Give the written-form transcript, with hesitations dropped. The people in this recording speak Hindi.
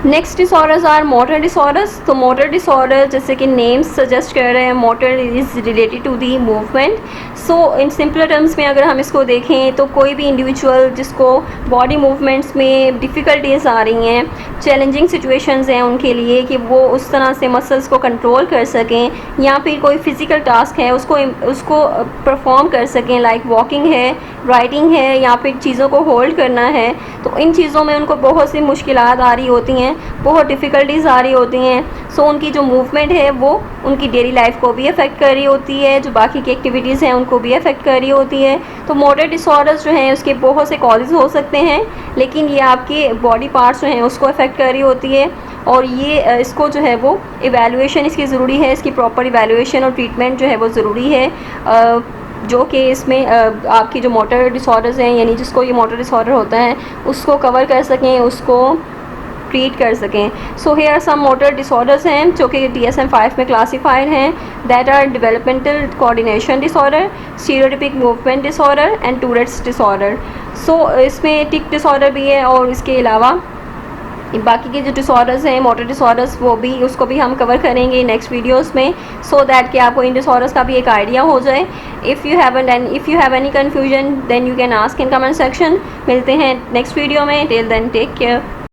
Next disorders are motor disorders. तो मोटर डिसऑर्डर जैसे कि नेम्स सजेस्ट कर रहे हैं, motor is related to the movement. So in simple terms में अगर हम इसको देखें तो कोई भी इंडिविजुअल जिसको बॉडी मूवमेंट्स में डिफ़िकल्टीज आ रही हैं, चैलेंजिंग सिचुएशंस हैं उनके लिए कि वो उस तरह से मसल्स को कंट्रोल कर सकें, या फिर कोई फिज़िकल टास्क है उसको परफॉर्म कर सकें, लाइक वॉकिंग है, राइटिंग है, या फिर चीज़ों को होल्ड करना है, तो इन चीज़ों में उनको बहुत सी मुश्किलात आ रही होती हैं, बहुत डिफ़िकल्टीज़ आ रही होती हैं। सो उनकी जो मूवमेंट है वो उनकी डेली लाइफ को भी अफेक्ट कर रही होती है, जो बाकी की एक्टिविटीज़ हैं उनको भी अफेक्ट कर रही होती है। तो मोटर डिसऑर्डर्स जो हैं उसके बहुत से कॉजेज़ हो सकते हैं, लेकिन ये आपके बॉडी पार्ट्स जो हैं उसको अफेक्ट कर रही होती है, और ये इसको जो है वो इवैल्यूएशन इसकी ज़रूरी है, इसकी प्रॉपर इवैल्यूएशन और ट्रीटमेंट जो है वो ज़रूरी है, जो कि इसमें आपकी जो मोटर डिसऑर्डर्स हैं, यानी जिसको ये मोटर डिसऑर्डर होता है उसको कवर कर सकें, उसको ट्रीट कर सकें। So here some motor disorders हैं जो कि DSM-5 में क्लासीफाइड हैं, that are developmental coordination disorder, stereotypic movement disorder and Tourette's disorder. So इसमें टिक डिसऑर्डर भी है, और इसके अलावा बाकी के जो डिसऑर्डर्स हैं मोटर डिसऑर्डर्स उसको भी हम कवर करेंगे नेक्स्ट वीडियोस में, सो दैट कि आपको इन डिसऑर्डर्स का भी एक आइडिया हो जाए। If you have any confusion then you can ask in comment section. मिलते हैं नेक्स्ट वीडियो में, टिल देन टेक केयर।